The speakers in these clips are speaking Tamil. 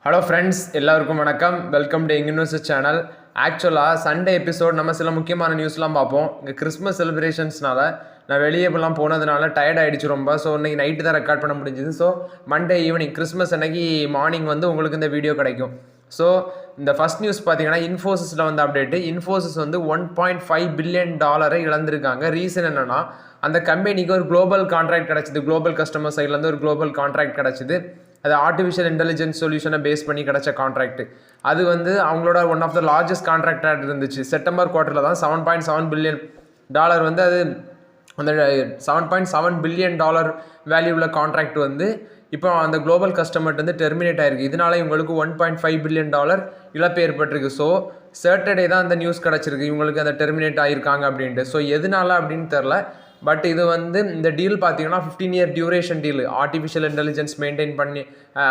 ஹலோ ஃப்ரெண்ட்ஸ், எல்லாருக்கும் வணக்கம். Welcome to iNews channel. ஆக்சுவலாக சண்டே எபிசோட் நம்ம சில முக்கியமான நியூஸ்லாம் பார்ப்போம். இங்கே கிறிஸ்மஸ் செலிப்ரேஷன்ஸ்னால நான் வெளியே இப்போலாம் போனதுனால டயர்ட் ஆகிடுச்சு ரொம்ப. ஸோ இன்றைக்கி நைட்டு தான் ரெக்கார்ட் பண்ண முடிஞ்சுது. ஸோ மண்டே ஈவினிங் கிறிஸ்மஸ் அன்னைக்கு மார்னிங் வந்து உங்களுக்கு இந்த வீடியோ கிடைக்கும். ஸோ இந்த ஃபஸ்ட் நியூஸ் பார்த்தீங்கன்னா இன்ஃபோசிஸில் வந்து அப்டேட்டு. இன்ஃபோசிஸ் வந்து $1.5 பில்லியன் இழந்திருக்காங்க. ரீசன் என்னென்னா அந்த கம்பெனிக்கு ஒரு குளோபல் கான்ட்ராக்ட் கிடச்சிது. குளோபல் கஸ்டமர் சைட்லேருந்து ஒரு குளோபல் கான்ட்ராக்ட் கிடச்சிது. அது ஆர்டிஃபிஷியல் இன்டெலிஜென்ஸ் சொல்யூஷனை பேஸ் பண்ணி கிடச்ச கான்ட்ராக்ட். அது வந்து அவங்களோட ஒன் ஆஃப் த லார்ஜஸ்ட் கான்ட்ராக்டாக இருந்துச்சு. செப்டம்பர் குவார்ட்டரில் தான் $7.7 பில்லியன் வந்து அது அந்த $7.7 பில்லியன் வேல்யூ உள்ள கான்ட்ராக்ட் வந்து இப்போ அந்த குளோபல் கஸ்டமர்ட்டு வந்து டெர்மினேட் ஆயிருக்கு. இதனால இவங்களுக்கு $1.5 பில்லியன் இழப்பு ஏற்பட்டிருக்கு. ஸோ சாட்டர்டே தான் அந்த நியூஸ் கிடச்சிருக்கு இவங்களுக்கு அந்த டெர்மினேட் ஆகியிருக்காங்க அப்படின்ட்டு. ஸோ எதனால அப்படின்னு தெரில. பட் இது வந்து இந்த டீல் பார்த்தீங்கன்னா 15 year duration deal, artificial intelligence maintain பண்ணி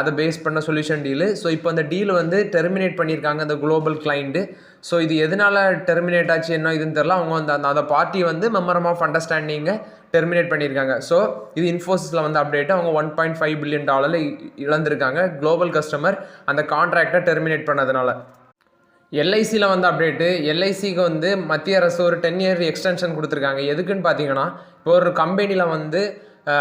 அதை பேஸ் பண்ண சொல்யூஷன் டீலு. ஸோ இப்போ அந்த டீல் வந்து டெர்மினேட் பண்ணியிருக்காங்க அந்த குளோபல் கிளைண்ட்டு. ஸோ இது எதனால டெர்மினேட் ஆச்சு என்ன இதுன்னு தெரில. அவங்க வந்து அந்த பார்ட்டி வந்து மெமரம் ஆஃப் அண்டர்ஸ்டாண்டிங்கை டெர்மினேட் பண்ணியிருக்காங்க. ஸோ இது இன்ஃபோசிஸில் வந்து அப்டேட்டு. அவங்க $1.5 பில்லியன் இழந்திருக்காங்க குளோபல் கஸ்டமர் அந்த கான்ட்ராக்டை டெர்மினேட் பண்ணதுனால. எல்ஐசியில் வந்து அப்டேட்டு. எல்ஐசிக்கு வந்து மத்திய அரசு ஒரு 10 இயர் எக்ஸ்டென்ஷன் கொடுத்துருக்காங்க. எதுக்குன்னு பார்த்தீங்கன்னா இப்போ ஒரு கம்பெனியில் வந்து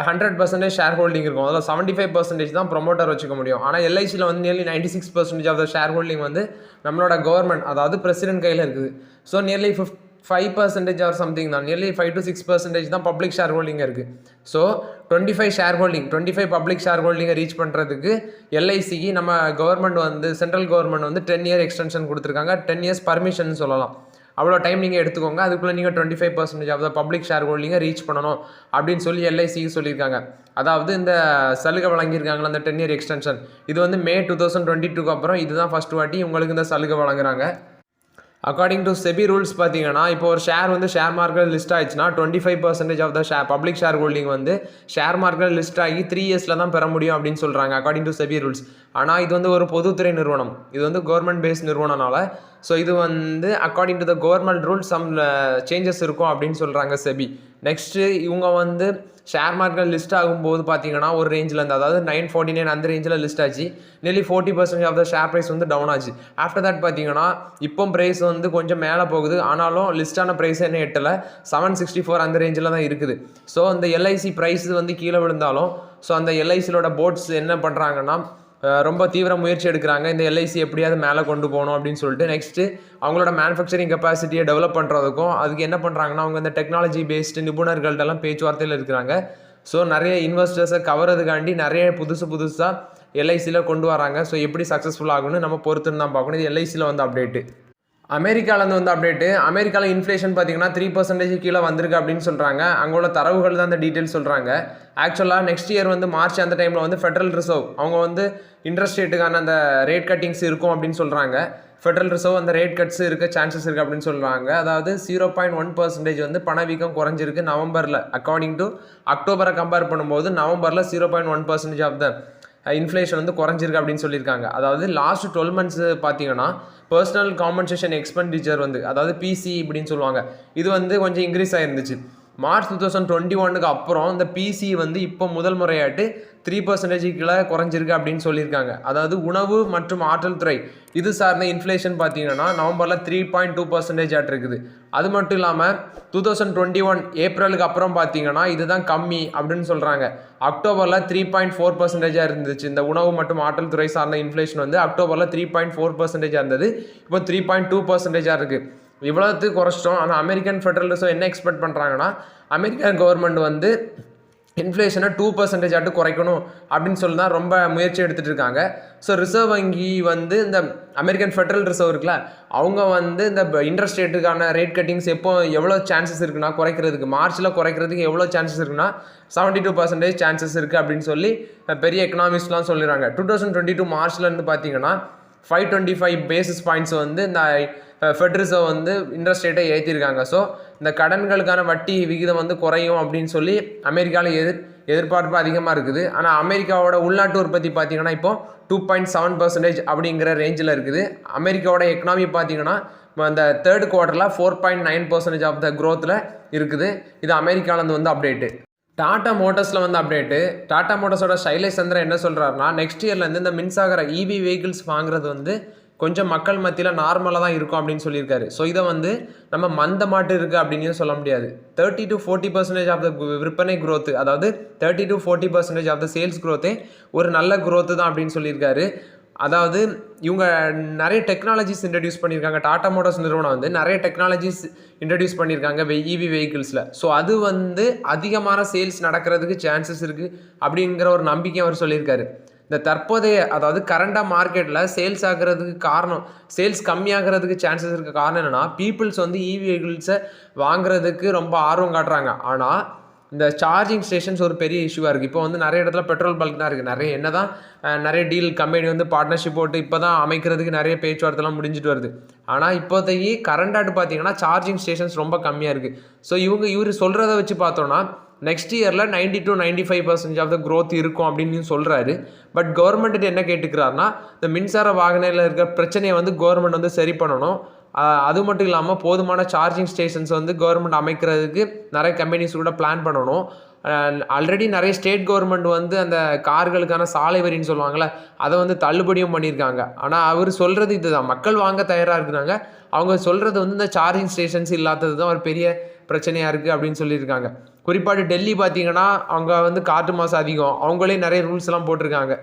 100% ஷேர் ஹோல்டிங் இருக்கும். அதில் 75% தான் ப்ரொமோட்டர் வச்சுக்க முடியும். ஆனால் எல்ஐசியில் வந்து nearly 96% of the share holding வந்து நம்மளோட கவர்மெண்ட், அதாவது பிரசிடென்ட் கையில் இருக்குது. ஸோ நியர்லி 5% ஆர் சம்திங் தான், நியர்லி 5 to 6% தான் பப்ளிக் ஷேர் ஹோல்டிங் இருக்குது. ஸோ 25 பப்ளிக் ஷேர் ஹோல்டிங்கை ரீச் பண்ணுறதுக்கு எல்ஐசிக்கு நம்ம கவர்மெண்ட் வந்து சென்ட்ரல் கவர்மெண்ட் வந்து 10 இயர் எக்ஸ்டென்ஷன் கொடுத்துருக்காங்க. 10 இயர்ஸ் பர்மிஷன் சொல்லலாம். அவ்வளோ டைம் நீங்கள் எடுத்துக்கோங்க. அதுக்குள்ளே நீங்கள் 25% ஆஃப் த பப்ளிக் ஷேர் ஹோல்டிங்கை ரீச் பண்ணணும் அப்படின்னு சொல்லி எல்ஐசிக்கு சொல்லியிருக்காங்க. அதாவது இந்த சலுகை வழங்கியிருக்காங்களா அந்த 10 இயர் எக்ஸ்டென்ஷன். இது வந்து மே 2022 அப்புறம் இதுதான் ஃபர்ஸ்ட் வாட்டி உங்களுக்கு இந்த சலுகை வழங்குறாங்க. அக்கார்டிங் டு செபி ரூல்ஸ் பார்த்தீங்கன்னா இப்போ ஒரு ஷேர் வந்து ஷேர் மார்க்கெட் லிஸ்ட் ஆயிடுச்சுன்னா 25% of the public share holding வந்து ஷேர் மார்க்கெட் லிஸ்ட் ஆகி 3 இயர்ஸில் தான் பெற முடியும் அப்படின்னு சொல்கிறாங்க அக்கார்டிங் டு செபி ரூல்ஸ். ஆனால் இது வந்து ஒரு பொதுத்துறை நிறுவனம், இது வந்து கவர்மெண்ட் பேஸ்ட் நிறுவனனால ஸோ இது வந்து according to the government rules some changes இருக்கும் அப்படின்னு சொல்கிறாங்க செபி. நெக்ஸ்ட்டு இவங்க வந்து ஷேர் மார்க்கெட் லிஸ்ட் ஆகும்போது பார்த்தீங்கன்னா ஒரு ரேஞ்சில் இருந்து, அதாவது 949 அந்த ரேஞ்சில் லிஸ்ட் ஆச்சு. Nearly 40% of the share price வந்து டவுன் ஆச்சு. ஆஃப்டர் தட் பார்த்தீங்கன்னா இப்போ ப்ரைஸ் வந்து கொஞ்சம் மேலே போகுது. ஆனாலும் லிஸ்டான ப்ரைஸ் என்ன எட்டலை, 764 அந்த ரேஞ்சில் தான் இருக்குது. ஸோ அந்த எல்ஐசி ப்ரைஸ் வந்து கீழே விழுந்தாலும் ஸோ அந்த எல்ஐசியோட போர்ட்ஸ் என்ன பண்ணுறாங்கன்னா ரொம்ப தீவிர முயற்சி எடுக்கிறாங்க இந்த எல்ஐசி எப்படியாவது மேலே கொண்டு போகணும் அப்படின்னு சொல்லிட்டு. நெக்ஸ்ட்டு அவங்களோட மேனுஃபேக்சரிங் கெப்பாசிட்டியை டெவலப் பண்ணுறதுக்கும் அதுக்கு என்ன பண்ணுறாங்கன்னா அவங்க இந்த டெக்னாலஜி பேஸ்டு நிபுணர்கள்ட்டெல்லாம் பேச்சுவார்த்தையில் இருக்கிறாங்க. ஸோ நிறைய இன்வெஸ்டர்ஸை கவரதுக்காண்டி நிறைய புதுசாக எல்ஐசியில் கொண்டு வராங்க. ஸோ எப்படி சக்ஸஸ்ஃபுல் ஆகும்னு நம்ம பொறுத்துன்னு தான் பார்க்கணும். இது எல்ஐசியில் வந்து அப்டேட்டு. அமெரிக்காவிலேருந்து வந்து அப்டேட்டு. அமெரிக்காவில் இன்ஃப்ளேஷன் பார்த்தீங்கன்னா 3% கீழே வந்திருக்கு அப்படின்னு சொல்கிறாங்க. அங்கோட தரவுகள் தான் அந்த டீட்டெயில்ஸ் சொல்கிறாங்க. ஆக்சுவலாக நெக்ஸ்ட் இயர் வந்து மார்ச் அந்த டைமில் வந்து ஃபெடரல் ரிசர்வ் அவங்க வந்து இன்ட்ரெஸ்ட் ரேட்டுக்கான அந்த ரேட் கட்டிங்ஸ் இருக்கும் அப்படின்னு சொல்கிறாங்க. ஃபெடரல் ரிசர்வ் அந்த ரேட் கட்ஸ் இருக்க சான்சஸ் இருக்குது அப்படின்னு சொல்கிறாங்க. அதாவது 0.1% வந்து பணவீக்கம் குறைஞ்சிருக்கு நவம்பரில். அக்கார்டிங் டு அக்டோபரை கம்பேர் பண்ணும்போது நவம்பரில் 0.1% ஆஃப் த இன்ஃப்ளேஷன் வந்து குறைஞ்சிருக்கு அப்படின்னு சொல்லியிருக்காங்க. அதாவது லாஸ்ட் 12 months பார்த்தீங்கன்னா பர்சனல் காம்பன்சேஷன் எக்ஸ்பெண்டிச்சர் வந்து, அதாவது பிசி இப்படின்னு சொல்லுவாங்க, இது வந்து கொஞ்சம் இன்க்ரீஸ் ஆகிருந்துச்சு. மார்ச் 2021 அப்புறம் இந்த பிசி வந்து இப்போ முதல் முறையாட்டு 3% கீழே குறைஞ்சிருக்கு அப்படின்னு சொல்லியிருக்காங்க. அதாவது உணவு மற்றும் ஆற்றல் துறை இது சார்ந்த இன்ஃப்ளேஷன் பார்த்தீங்கன்னா நவம்பரில் 3.2% ஆட்டு இருக்குது. அது மட்டும் இல்லாமல் 2021 ஏப்ரலுக்கு அப்புறம் பார்த்தீங்கன்னா இதுதான் கம்மி அப்படின்னு சொல்கிறாங்க. அக்டோபரில் 3.4% இருந்துச்சு. இந்த உணவு மற்றும் ஆற்றல் துறை சார்ந்த இன்ஃப்ளேஷன் வந்து அக்டோபரில் 3.4% இருந்தது. இப்போ 3.2% இருக்குது. இவ்வளோத்துக்கு குறைச்சிட்டோம். ஆனால் அமெரிக்கன் ஃபெடரல் ரிசர்வ் என்ன எக்ஸ்பெக்ட் பண்ணுறாங்கன்னா அமெரிக்கன் கவர்மெண்ட் வந்து இன்ஃப்ளேஷனை 2% ஆட்டு குறைக்கணும் அப்படின்னு சொல்லி தான் ரொம்ப முயற்சி எடுத்துகிட்டு இருக்காங்க. ஸோ ரிசர்வ் வங்கி வந்து இந்த அமெரிக்கன் ஃபெடரல் ரிசர்வ் இருக்குல்ல, அவங்க வந்து இந்த இன்ட்ரெஸ்ட் ரேட்டுக்கான ரேட் கட்டிங்ஸ் எவ்வளோ சான்சஸ் இருக்குன்னா குறைக்கிறதுக்கு, மார்ச்சில் குறைக்கிறதுக்கு எவ்வளோ சான்சஸ் இருக்குன்னா 72% சான்சஸ் இருக்குது அப்படின்னு சொல்லி பெரிய எக்கனாமிஸ்ட்லாம் சொல்லிடுறாங்க. 2022 மார்ச்லேருந்து பார்த்தீங்கன்னா 525 பேசிஸ் பாயிண்ட்ஸ் வந்து இந்த ஃபெட் ரிசர்வ் வந்து இன்ட்ரெஸ்ட் ரேட்டை ஏற்றிருக்காங்க. ஸோ இந்த கடன்களுக்கான வட்டி விகிதம் வந்து குறையும் அப்படின்னு சொல்லி அமெரிக்காவில் எதிர்பார்ப்பு அதிகமாக இருக்குது. ஆனால் அமெரிக்காவோட உள்நாட்டு உற்பத்தி பார்த்தீங்கன்னா இப்போ 2.7% அப்படிங்கிற ரேஞ்சில் இருக்குது. அமெரிக்காவோட எக்கனாமி பார்த்தீங்கன்னா அந்த தேர்ட் குவார்ட்டரில் 4.9% ஆஃப் த க்ரோத்தில் இருக்குது. இது அமெரிக்காவிலேருந்து வந்து அப்டேட்டு. டாடா மோட்டார்ஸில் வந்து அப்டேட்டு. டாடா மோட்டார்ஸோட சைலேஷ் சந்திரா என்ன சொல்கிறாருன்னா, நெக்ஸ்ட் இயர்லேருந்து இந்த மின்சார இவி வெஹிக்கிள்ஸ் வாங்குறது வந்து கொஞ்சம் மக்கள் மத்தியில் நார்மலாக தான் இருக்கும் அப்படின்னு சொல்லியிருக்காரு. ஸோ இதை வந்து நம்ம மந்தமாட்டு இருக்குது அப்படின்னு சொல்ல முடியாது. 30-40% ஆஃப் த விற்பனை growth, அதாவது 30-40% ஆஃப் த சேல்ஸ் growth ஒரு நல்ல growth தான் அப்படின்னு சொல்லியிருக்காரு. அதாவது இவங்க நிறைய டெக்னாலஜிஸ் இன்ட்ரடியூஸ் பண்ணியிருக்காங்க. டாடா மோட்டார்ஸ் நிறுவனம் வந்து நிறைய டெக்னாலஜிஸ் இன்ட்ரடியூஸ் பண்ணியிருக்காங்க இவி வெஹிக்கிள்ஸில். ஸோ அது வந்து அதிகமான சேல்ஸ் நடக்கிறதுக்கு சான்சஸ் இருக்குது அப்படிங்கிற ஒரு நம்பிக்கை அவர் சொல்லியிருக்காரு. இந்த தற்போதைய, அதாவது கரண்டாக மார்க்கெட்டில் சேல்ஸ் ஆகிறதுக்கு காரணம், சேல்ஸ் கம்மியாகிறதுக்கு சான்சஸ் இருக்க காரணம் என்னென்னா, பீப்புள்ஸ் வந்து இவி வெஹிக்கிள்ஸை வாங்குறதுக்கு ரொம்ப ஆர்வம் காட்டுறாங்க. ஆனால் இந்த சார்ஜிங் ஸ்டேஷன்ஸ் ஒரு பெரிய இஷ்யூவாக இருக்குது. இப்போ வந்து நிறைய இடத்துல பெட்ரோல் பல்க் தான் இருக்குது. நிறைய என்ன தான் நிறைய டீல் கம்பெனி வந்து பார்ட்னர்ஷிப் போட்டு இப்போ தான் அமைக்கிறதுக்கு நிறைய பேச்சுவார்த்தைலாம் முடிஞ்சிட்டு வருது. ஆனால் இப்போதைக்கு கரண்டாட்டு பார்த்தீங்கன்னா சார்ஜிங் ஸ்டேஷன்ஸ் ரொம்ப கம்மியாக இருக்குது. ஸோ இவர் சொல்கிறத வச்சு பார்த்தோன்னா நெக்ஸ்ட் இயரில் 90-95% ஆஃப் த growth இருக்கும் அப்படின்னு சொல்கிறாரு. பட் கவர்மெண்ட்டு என்ன கேட்டுக்கிறாருன்னா, இந்த மின்சார வாகனத்தில் இருக்கிற பிரச்சனையை வந்து கவர்மெண்ட் வந்து சரி பண்ணணும். அது மட்டும் இல்லாமல் போதுமான சார்ஜிங் ஸ்டேஷன்ஸ் வந்து கவர்மெண்ட் அமைக்கிறதுக்கு நிறைய கம்பெனிஸ் கூட பிளான் பண்ணணும். ஆல்ரெடி நிறைய ஸ்டேட் கவர்மெண்ட் வந்து அந்த கார்களுக்கான சாலை வரின்னு சொல்லுவாங்கள்ல, அதை வந்து தள்ளுபடியும் பண்ணியிருக்காங்க. ஆனால் அவர் சொல்கிறது இதுதான், மக்கள் வாங்க தயாராக இருக்கிறாங்க. அவங்க சொல்கிறது வந்து இந்த சார்ஜிங் ஸ்டேஷன்ஸ் இல்லாதது தான் ஒரு பெரிய பிரச்சனையாக இருக்குது அப்படின்னு சொல்லியிருக்காங்க. குறிப்பாக டெல்லி பார்த்தீங்கன்னா அவங்க வந்து காற்று மாசு அதிகம், அவங்களே நிறைய ரூல்ஸ் எல்லாம் போட்டிருக்காங்க.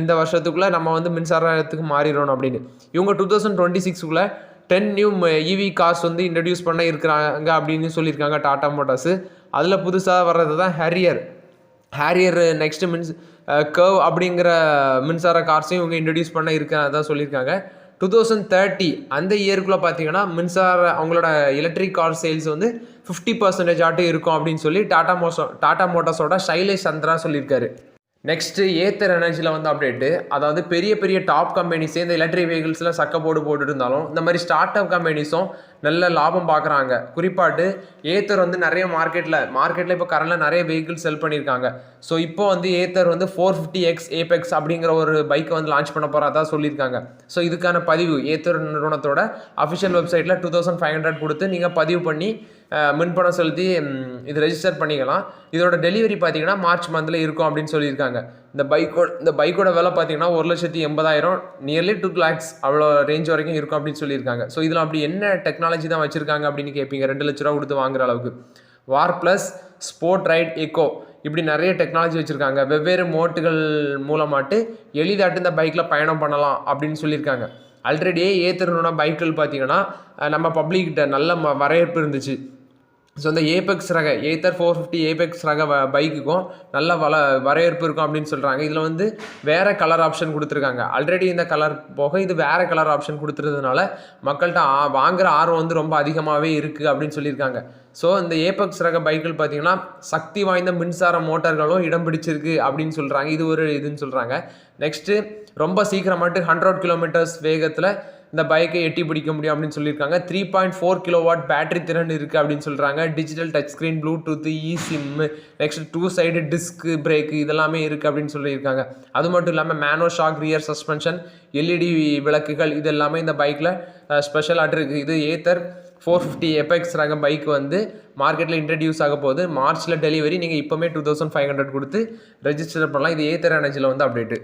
இந்த வருஷத்துக்குள்ளே நம்ம வந்து மின்சாரத்துக்கு மாறிடணும் அப்படின்னு. இவங்க 2026 10 நியூ இவி கார்ஸ் வந்து இன்ட்ரடியூஸ் பண்ண இருக்கிறாங்க அப்படின்னு சொல்லியிருக்காங்க டாடா மோட்டார்ஸு. அதில் புதுசாக வர்றது தான் ஹேரியர் நெக்ஸ்ட்டு கர்வ் அப்படிங்கிற மின்சார கார்ஸையும் இவங்க இன்ட்ரடியூஸ் பண்ண இருக்கிறதா சொல்லியிருக்காங்க. 2030 அந்த இயருக்குள்ளே பார்த்தீங்கன்னா அவங்களோட எலக்ட்ரிக் கார் சேல்ஸ் வந்து 50% ஆட்டும் இருக்கும் அப்படின்னு சொல்லி டாடா மோட்டார்ஸோட சைலேஷ் சந்திரா சொல்லியிருக்காரு. நெக்ஸ்ட்டு ஏத்தர் எனர்ஜியில் வந்து அப்டேட்டு. அதாவது பெரிய பெரிய டாப் கம்பெனிஸே இந்த எலக்ட்ரிக் வெஹிக்கிள்ஸில் சக்கப்போடு போட்டுட்டு இருந்தாலும் இந்த மாதிரி ஸ்டார்ட் அப் கம்பெனிஸும் நல்ல லாபம் பார்க்குறாங்க. குறிப்பாட்டு ஏத்தர் வந்து நிறைய மார்க்கெட்டில் இப்போ கரண்டில் நிறைய வெஹிக்கிள்ஸ் செல் பண்ணியிருக்காங்க. ஸோ இப்போ வந்து ஏத்தர் வந்து 450X ஏபெக்ஸ் அப்படிங்கிற ஒரு பைக்கை வந்து லான்ச் பண்ண போகிறதா சொல்லியிருக்காங்க. ஸோ இதுக்கான பதிவு ஏத்தர் நிறுவனத்தோட அஃபிஷியல் வெப்சைட்டில் 2500 கொடுத்து நீங்கள் பதிவு பண்ணி முன்பணம் செலுத்தி இது ரெஜிஸ்டர் பண்ணிக்கலாம். இதோட டெலிவரி பார்த்தீங்கன்னா மார்ச் மந்தில் இருக்கும் அப்படின்னு சொல்லியிருக்காங்க. இந்த பைக்கோட விலை பார்த்தீங்கன்னா 1,80,000, நியர்லி 2 lakhs அவ்வளோ ரேஞ்ச் வரைக்கும் இருக்கும் அப்படின்னு சொல்லியிருக்காங்க. ஸோ இதில் அப்படி என்ன டெக்னாலஜி தான் வச்சுருக்காங்க அப்படின்னு கேட்பீங்க. 2 லட்ச ரூபா கொடுத்து வாங்குற அளவுக்கு வார் ப்ளஸ் ஸ்போர்ட் ரைட் எக்கோ இப்படி நிறைய டெக்னாலஜி வச்சுருக்காங்க. வெவ்வேறு மோட்டுகள் மூலமாட்டு எளிதாட்டு இந்த பைக்கில் பயணம் பண்ணலாம் அப்படின்னு சொல்லியிருக்காங்க. ஆல்ரெடியே ஏத்தரோட பைக்குகள் பார்த்தீங்கன்னா நம்ம பப்ளிக்கிட்ட நல்ல வரவேற்பு இருந்துச்சு. ஸோ இந்த ஏபெக்ஸ் ரக ஏத்தர் 450 ஏபெக்ஸ் ரக பைக்குக்கும் நல்ல வரவேற்பு இருக்கும் அப்படின்னு சொல்கிறாங்க. இதில் வந்து வேறு கலர் ஆப்ஷன் கொடுத்துருக்காங்க. ஆல்ரெடி இந்த கலர் போக இது வேறு கலர் ஆப்ஷன் கொடுத்துறதுனால மக்கள்கிட்ட வாங்குகிற ஆர்வம் வந்து ரொம்ப அதிகமாகவே இருக்குது அப்படின்னு சொல்லியிருக்காங்க. ஸோ இந்த ஏபெக்ஸ் ரக பைக்குகள் பார்த்தீங்கன்னா சக்தி வாய்ந்த மின்சார மோட்டார்களும் இடம் பிடிச்சிருக்கு அப்படின்னு சொல்கிறாங்க. இது ஒரு இதுன்னு சொல்கிறாங்க. நெக்ஸ்ட்டு ரொம்ப சீக்கிரமாட்டு 100 kilometers வேகத்தில் இந்த பைக்கை எட்டி பிடிக்க முடியும் அப்படின்னு சொல்லியிருக்காங்க. 3.4 kilowatt பேட்டரி திறன் இருக்குது அப்படின்னு சொல்கிறாங்க. Digital touch screen, bluetooth, eSIM, next 2 side disc brake இதெல்லாமே இருக்குது அப்படின்னு சொல்லியிருக்காங்க. அது மட்டும் இல்லாமல் mono shock rear suspension, LED விளக்குகள் இது எல்லாமே இந்த பைக்கில் ஸ்பெஷலாக இருக்குது. இது ஏத்தர் 450 எபெக்ஸ் ரக பைக் வந்து மார்க்கெட்டில் இன்ட்ரடியூஸ் ஆக போகுது. மார்ச்சில் டெலிவரி. நீங்கள் இப்போமே 2500 கொடுத்து ரெஜிஸ்டர் பண்ணலாம். இது ஏத்தர் எனர்ஜியில் வந்து அப்டேட்டு.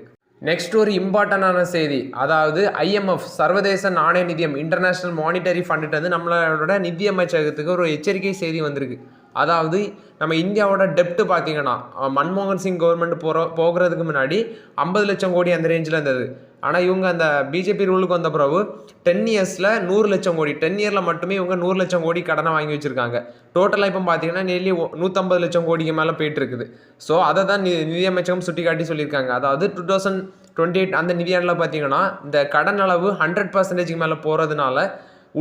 நெக்ஸ்ட் ஒரு இம்பார்ட்டண்டான செய்தி. அதாவது ஐஎம்எஃப் சர்வதேச நாணய நிதியம் இன்டர்நேஷ்னல் மானிட்டரி ஃபண்டுட்டு வந்து நம்மளோட நிதி அமைச்சகத்துக்கு ஒரு எச்சரிக்கை செய்தி வந்திருக்கு. அதாவது நம்ம இந்தியாவோட டெப்ட்டு பார்த்தீங்கன்னா மன்மோகன் சிங் கவர்மெண்ட் போகிறதுக்கு முன்னாடி 50 லட்சம் கோடி அந்த ரேஞ்சில் இருந்தது. ஆனால் இவங்க அந்த பிஜேபி ரூலுக்கு வந்த பிறகு 10 இயர்ஸில் 100 லட்சம் கோடி, 10 இயரில் மட்டுமே இவங்க 100 லட்சம் கோடி கடனை வாங்கி வச்சுருக்காங்க. டோட்டலாக இப்போ பார்த்தீங்கன்னா நெல்லி 150 லட்சம் கோடிக்கு மேலே போயிட்டு இருக்குது. ஸோ அதை தான் நிதியமைச்சகம் சுட்டி காட்டி சொல்லியிருக்காங்க. அதாவது 2028 அந்த நிதியாண்டில் பார்த்தீங்கன்னா இந்த கடன் அளவு 100% மேலே போகிறதுனால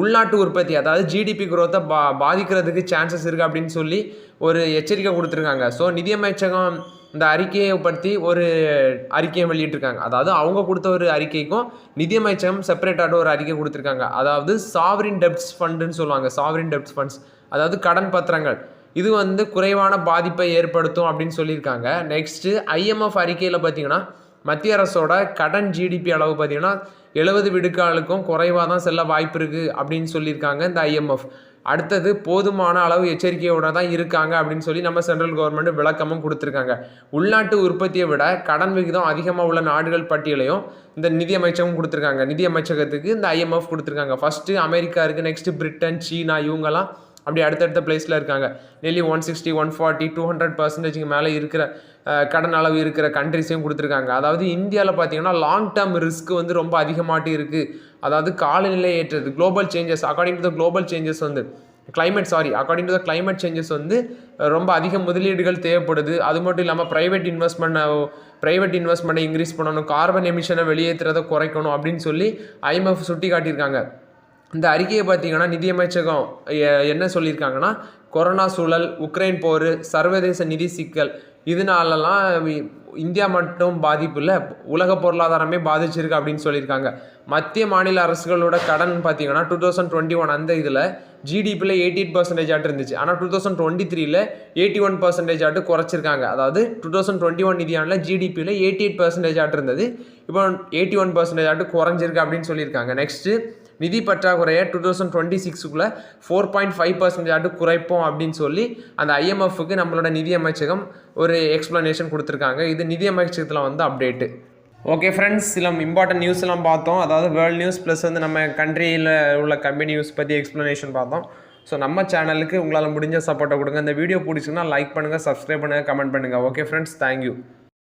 உள்நாட்டு உற்பத்தி, அதாவது ஜிடிபி குரோத்தை பாதிக்கிறதுக்கு சான்சஸ் இருக்குது அப்படின்னு சொல்லி ஒரு எச்சரிக்கை கொடுத்துருக்காங்க. ஸோ நிதியமைச்சகம் இந்த அறிக்கையை பற்றி ஒரு அறிக்கையை வெளியிட்டிருக்காங்க. அதாவது அவங்க கொடுத்த ஒரு அறிக்கைக்கும் நிதியமைச்சகம் செப்பரேட்டாக ஒரு அறிக்கை கொடுத்துருக்காங்க. அதாவது சாவரின் டெப்ட்ஸ் ஃபண்டுன்னு சொல்லுவாங்க. சாவரின் டெப்ட்ஸ் ஃபண்ட்ஸ் அதாவது கடன் பத்திரங்கள், இது வந்து குறைவான பாதிப்பை ஏற்படுத்தும் அப்படின்னு சொல்லியிருக்காங்க. நெக்ஸ்ட்டு ஐஎம்எஃப் அறிக்கையில் பார்த்தீங்கன்னா மத்திய அரசோட கடன் ஜிடிபி அளவு பார்த்தீங்கன்னா 70 விழுக்காடுக்கும் குறைவாக தான் செல்ல வாய்ப்பு இருக்குது அப்படின்னு சொல்லியிருக்காங்க இந்த ஐஎம்எஃப். அடுத்தது போதுமான அளவு எச்சரிக்கையோட தான் இருக்காங்க அப்படின்னு சொல்லி நம்ம சென்ட்ரல் கவர்மெண்ட் விளக்கமும் கொடுத்துருக்காங்க. உள்நாட்டு உற்பத்தியை விட கடன் விகிதம் அதிகமாக உள்ள நாடுகள் பட்டியலையும் இந்த நிதி அமைச்சகம் கொடுத்துருக்காங்க. நிதி அமைச்சகத்துக்கு இந்த IMF கொடுத்துருக்காங்க. ஃபஸ்ட்டு அமெரிக்கா இருக்குது, நெக்ஸ்ட்டு பிரிட்டன், சீனா, இவங்கெல்லாம் அப்படி அடுத்தடுத்த பிளேஸில் இருக்காங்க. டெல்லி 160, 140, 200% மேலே இருக்கிற கடன் அளவு இருக்கிற கண்ட்ரிஸையும் கொடுத்துருக்காங்க. அதாவது இந்தியாவில் பார்த்தீங்கன்னா லாங் டேர்ம் ரிஸ்க் வந்து ரொம்ப அதிகமாகிட்டு இருக்குது. அதாவது காலநிலை ஏற்றது, global changes, according to the global changes வந்து according to the climate changes வந்து ரொம்ப அதிக முதலீடுகள் தேவைப்படுது. அது மட்டும் இல்லாமல் ப்ரைவேட் இன்வெஸ்ட்மெண்ட்டை இன்க்ரீஸ் பண்ணணும், கார்பன் எமிஷனை வெளியேற்றுறதை குறைக்கணும் அப்படின்னு சொல்லி IMF சுட்டி காட்டியிருக்காங்க. இந்த அறிக்கையை பார்த்தீங்கன்னா நிதியமைச்சகம் என்ன சொல்லியிருக்காங்கன்னா, கொரோனா சூழல், உக்ரைன் போர், சர்வதேச நிதி சிக்கல் இதனாலலாம் இந்தியா மட்டும் பாதிப்பு இல்லை, உலக பொருளாதாரமே பாதிச்சிருக்கு அப்படின்னு சொல்லியிருக்காங்க. மத்திய மாநில அரசுகளோட கடன் பார்த்தீங்கன்னா 2021 அந்த இதில் GDPயில் 88% ஆட்டு இருந்துச்சு. ஆனால் 2023 81% ஆட்டு குறைச்சிருக்காங்க. அதாவது 2021 நிதியாண்டில் GDPயில் 88% ஆட்டு இருந்தது, இப்போ 81% ஆட்டு குறைஞ்சிருக்கு அப்படின்னு சொல்லியிருக்காங்க. நெக்ஸ்ட்டு நிதி பற்றாக்குறையை 2026க்குள்ளே 4.5% ஆட்டு குறைப்போம் அப்படின்னு சொல்லி அந்த IMFக்கு நம்மளோட நிதி அமைச்சகம் ஒரு எக்ஸ்ப்ளனேஷன் கொடுத்துருக்காங்க. இது நிதி அமைச்சகத்தில் வந்து அப்டேட்டு. ஓகே ஃப்ரெண்ட்ஸ், சில இம்பார்ட்டன்ட் நியூஸ்லாம் பார்த்தோம். அதாவது வேர்ல்டு நியூஸ் ப்ளஸ் வந்து நம்ம கண்ட்ரியில் உள்ள கம்பெனி நியூஸ் பற்றி எக்ஸ்ப்ளனேஷன் பார்த்தோம். ஸோ நம்ம சேனலுக்கு உங்களால் முடிஞ்ச சப்போர்ட்டை கொடுங்க. இந்த வீடியோ பிடிச்சிங்கன்னா லைக் பண்ணுங்கள், சப்ஸ்கிரைப் பண்ணுங்கள், கமெண்ட் பண்ணுங்கள். Okay friends, thank you.